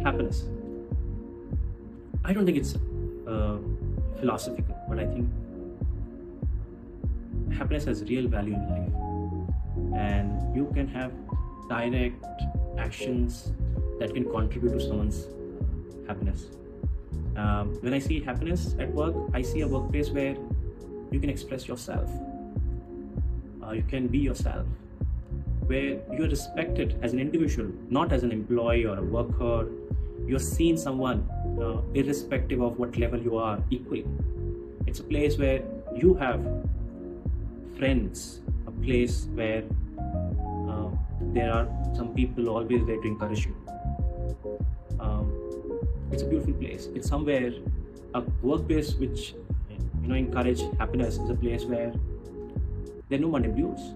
happiness. I don't think it's philosophical, but I think happiness has real value in life, and you can have direct actions that can contribute to someone's happiness. When I see happiness at work, I see a workplace where you can express yourself, you can be yourself, where you are respected as an individual, not as an employee or a worker. You're seen someone irrespective of what level you are, equally. It's a place where you have friends, a place where there are some people always there to encourage you. It's a beautiful place. It's somewhere, a workplace which encourage happiness is a place where there are no money blues.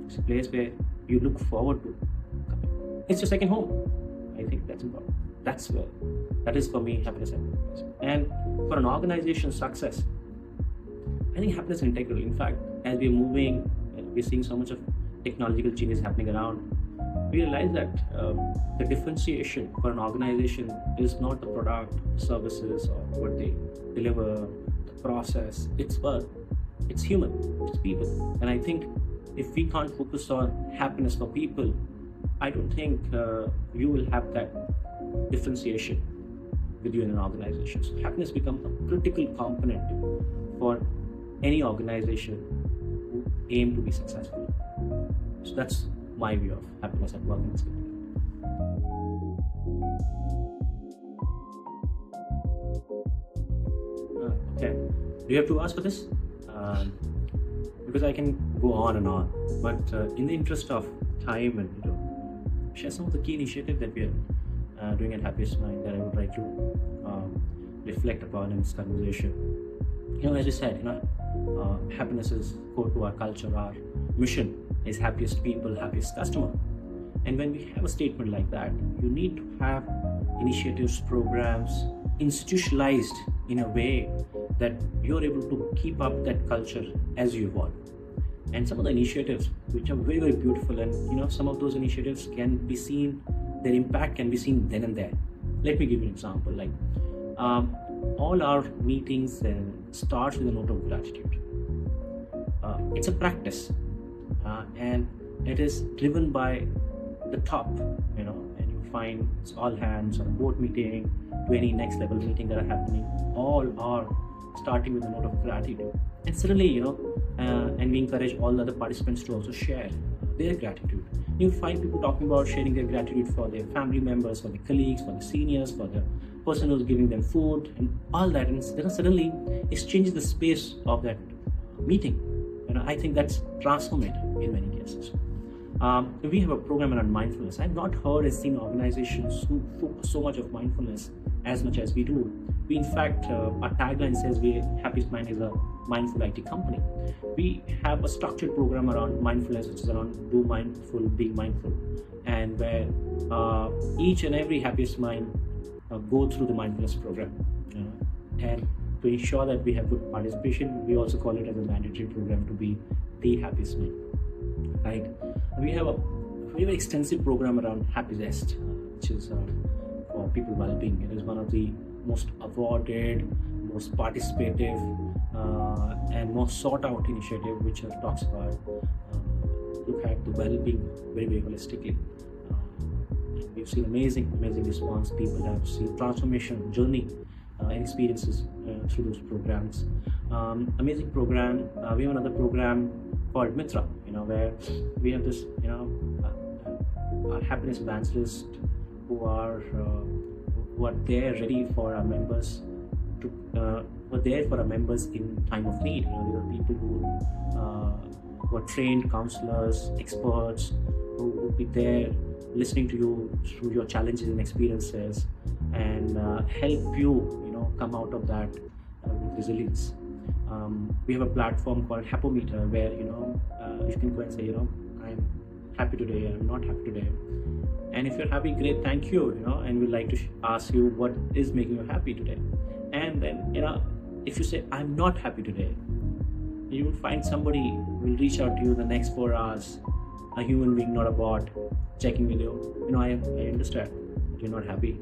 It's a place where you look forward to coming. It's your second home. I think that's important. That is for me happiness at workplace. And for an organization's success, I think happiness is integral. In fact, as we're moving, we're seeing so much of technological changes happening around, we realize that the differentiation for an organization is not the product, services, or what they deliver, the process. It's work, it's human, it's people. And I think if we can't focus on happiness for people, I don't think you will have that differentiation with you in an organization. So happiness becomes a critical component for any organization who aim to be successful. So that's my view of happiness at work in this country. Okay, do you have 2 hours for this? Because I can go on and on, but in the interest of time and share some of the key initiatives that we are doing at Happiest Mind that I would like to reflect upon in this conversation. As you said, happiness is core to our culture. Our mission is happiest people, happiest customer. And when we have a statement like that, you need to have initiatives, programs institutionalized in a way that you're able to keep up that culture as you evolve. And some of the initiatives which are very, very beautiful, and some of those initiatives can be seen, their impact can be seen then and there. Let me give you an example. Like all our meetings starts with a note of gratitude. It's a practice, and it is driven by the top, and you find it's all hands or a board meeting to any next level meeting that are happening, all are starting with a note of gratitude. And suddenly, and we encourage all the other participants to also share their gratitude. You find people talking about sharing their gratitude for their family members, for their colleagues, for the seniors, for the person who's giving them food, and all that. And suddenly, it changes the space of that meeting. I think that's transformative in many cases. We have a program around mindfulness. I've not heard or seen organizations who focus so much of mindfulness as much as we do. We, in fact, our tagline says Happiest Mind is a mindful IT company. We have a structured program around mindfulness, which is around do mindful, being mindful, and where each and every Happiest Mind go through the mindfulness program. And to ensure that we have good participation, we also call it as a mandatory program to be the happiest mind. Right? We have a very extensive program around Happy Zest, which is for people well-being. It is one of the most awarded, most participative, and most sought-out initiative, which talks about look at the well-being very, very holistically. We've seen amazing response. People have seen transformation journey and experiences through those programs. Amazing program. We have another program called Mitra, where we have this, our happiness evangelists who are there ready for our members were there for our members in time of need. There are people who are trained counselors, experts who will be there listening to you through your challenges and experiences and help you, come out of that with resilience. We have a platform called Happometer where you can go and say, I'm happy today, I'm not happy today. And if you're happy, great, thank you, and we'd like to ask you what is making you happy today. And then, if you say, I'm not happy today, you will find somebody will reach out to you the next 4 hours, a human being, not a bot, checking with you. I understand that you're not happy.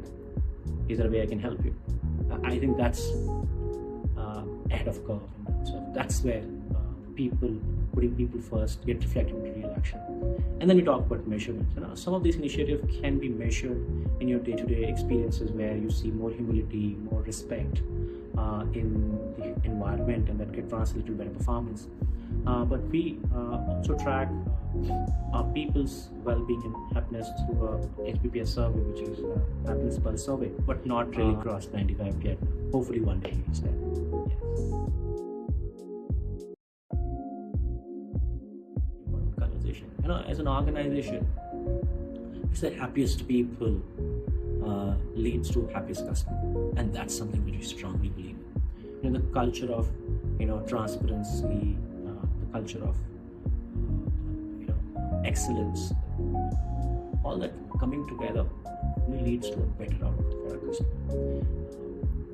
Is there a way I can help you? I think that's ahead of curve. So that's where people putting people first get reflected into real action. And then we talk about measurements. Some of these initiatives can be measured in your day-to-day experiences, where you see more humility, more respect in the environment, and that can translate to better performance. But we also track our people's well-being and happiness through a HPPS survey, which is happiness pulse survey, but not really crossed 95 yet. Hopefully one day we reach there. Conversation. As an organization, it's the happiest people leads to happiest customer, and that's something which we strongly believe in. The culture of transparency, the culture of excellence, all that coming together leads to a better outcome for our customer.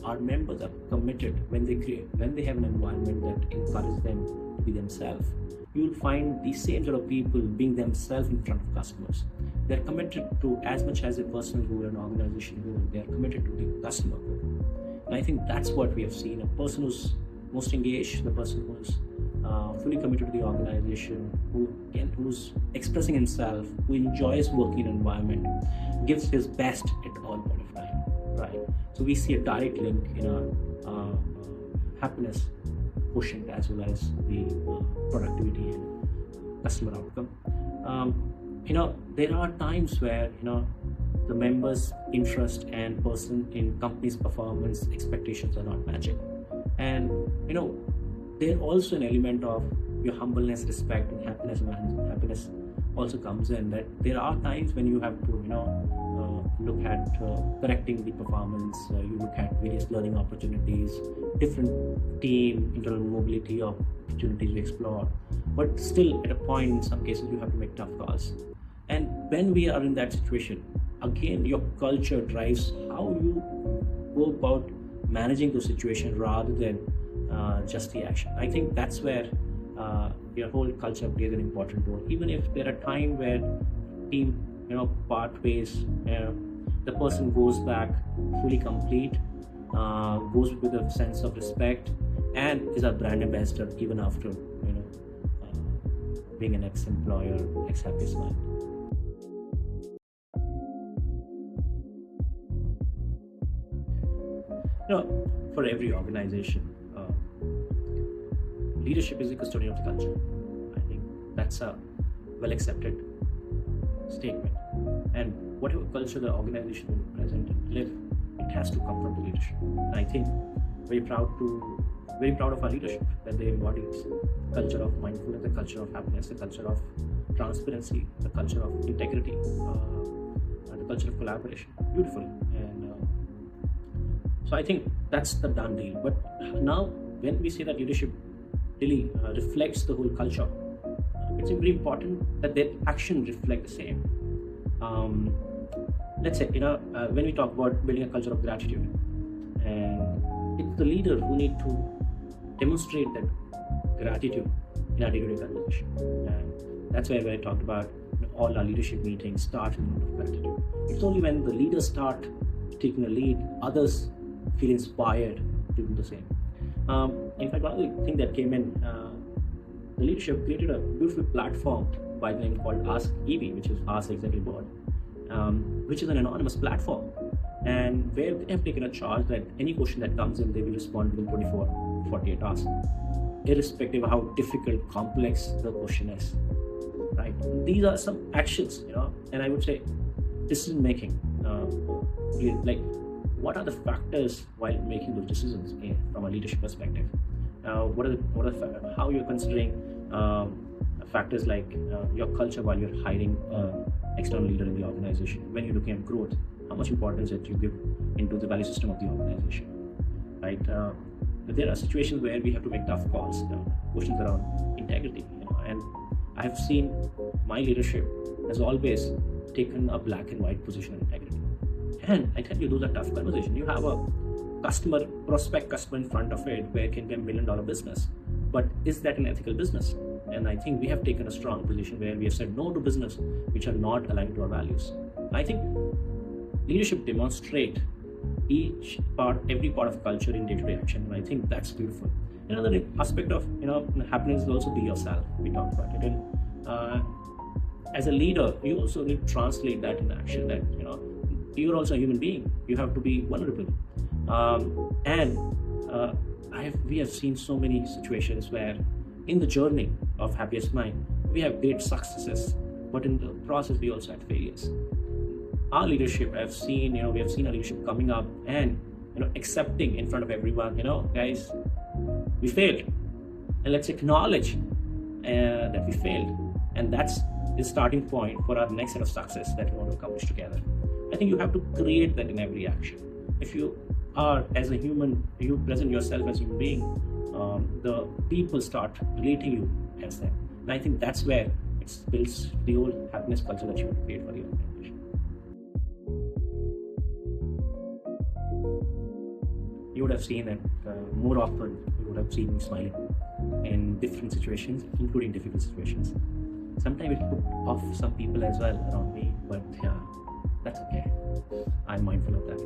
Our members are committed when they have an environment that encourages them to be themselves. You will find these same sort of people being themselves in front of customers. They're committed to, as much as a personal goal and organization goal, they are committed to the customer goal. And I think that's what we have seen. A person who's most engaged, the person who's fully committed to the organization, who's expressing himself, who enjoys working in an environment, gives his best at all point of time, right? So we see a direct link in our happiness quotient as well as the productivity and customer outcome. There are times where the members' interest and person in company's performance expectations are not matching, and there's also an element of your humbleness, respect, and happiness also comes in. That there are times when you have to look at correcting the performance. You look at various learning opportunities, different team internal mobility opportunities to explore, but still at a point in some cases you have to make tough calls. And when we are in that situation, again, your culture drives how you go about managing those situations rather than just the action. I think that's where your whole culture plays an important role. Even if there are times where team part ways, the person goes back fully complete, goes with a sense of respect, and is a brand ambassador even after being an ex-employer, ex-happiest man. For every organization, leadership is the custodian of the culture. I think that's a well accepted statement. And whatever culture the organization will present and live, it has to come from the leadership. And I think very proud of our leadership, that they embody the culture of mindfulness, the culture of happiness, the culture of transparency, the culture of integrity, and the culture of collaboration beautifully. And so I think that's the done deal. But now when we say that leadership really reflects the whole culture, it's very important that their action reflect the same. Let's say when we talk about building a culture of gratitude, and it's the leader who need to demonstrate that gratitude in our day-to-day conversation. And that's why I talked about all our leadership meetings start in a note of gratitude. It's only when the leaders start taking a lead, others feel inspired to do the same. In fact, one of the things that came in, the leadership created a beautiful platform by the name called Ask EB, which is Ask Executive Board, which is an anonymous platform, and where they have taken a charge that any question that comes in, they will respond within 24 to 48 hours, irrespective of how difficult, complex the question is. Right? These are some actions, and I would say decision making. Like, what are the factors while making those decisions from a leadership perspective? How you're considering factors like your culture while you're hiring external leader in the organization. When you're looking at growth, how much importance that you give into the value system of the organization, right? There are situations where we have to make tough calls, questions around integrity, and I have seen my leadership has always taken a black and white position on integrity. And I tell you, those are tough conversations. You have a prospect customer in front of it where it can be $1 million business, but is that an ethical business? And I think we have taken a strong position where we have said no to business which are not aligned to our values. I think leadership demonstrate every part of culture in day-to-day action. And I think that's beautiful. Another aspect of happiness is also be yourself. We talked about it, and as a leader, you also need to translate that in action. That you're also a human being. You have to be vulnerable, and we have seen so many situations where, in the journey of happiest mind, we have great successes, but in the process, we also had failures. Our leadership, we have seen our leadership coming up and accepting in front of everyone, guys, we failed, and let's acknowledge that we failed, and that's the starting point for our next set of success that we want to accomplish together. I think you have to create that in every action. If you are, as a human, you present yourself as a human being, the people start relating you as them, and I think that's where it builds the whole happiness culture that you want to create for the organization. You would have seen that more often you would have seen me smiling in different situations, including difficult situations. Sometimes it put off some people as well around me, but yeah, that's okay. I'm mindful of that.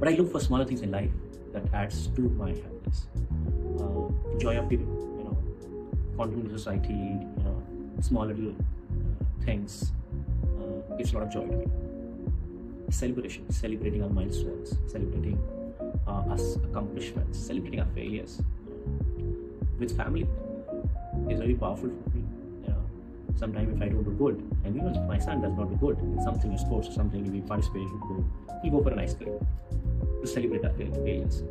But I look for smaller things in life that adds to my happiness. Joy of giving, contributing to society, small little things gives a lot of joy to me. Celebration, celebrating our milestones, celebrating us accomplishments, celebrating our failures with family is very powerful for me. Sometimes if I don't do good, and even if my son does not do good in something, in sports or something, we participate in good, we go for an ice cream to celebrate our failures.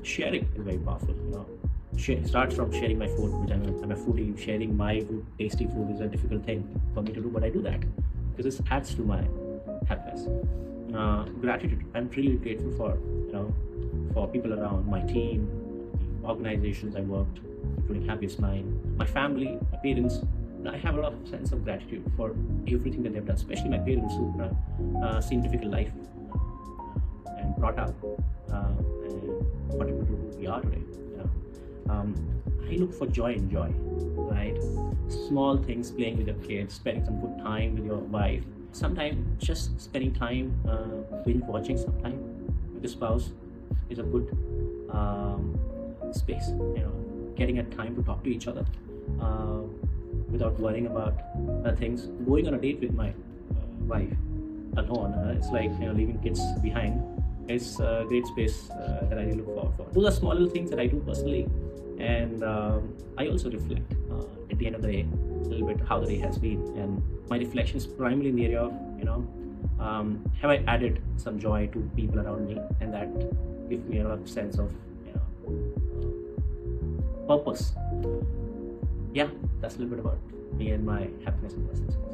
Sharing is very powerful. Start from sharing my food, which I'm a foodie. Sharing my good, tasty food is a difficult thing for me to do, but I do that because it adds to my happiness. Gratitude. I'm really grateful for people around my team, the organizations I worked, including Happiest Mind, my family, my parents. I have a lot of sense of gratitude for everything that they've done, especially my parents who seen difficult life and brought up and contributed to who we are today. I look for joy in joy, right? Small things, playing with your kids, spending some good time with your wife. Sometimes just spending time binge watching sometime with your spouse is a good space. Getting a time to talk to each other without worrying about things. Going on a date with my wife alone, it's like leaving kids behind. It's a great space that I look forward for. Those are small little things that I do personally, and I also reflect at the end of the day a little bit how the day has been, and my reflection is primarily in the area of have I added some joy to people around me, and that gives me a lot of sense of purpose. Yeah, that's a little bit about me and my happiness and personal success.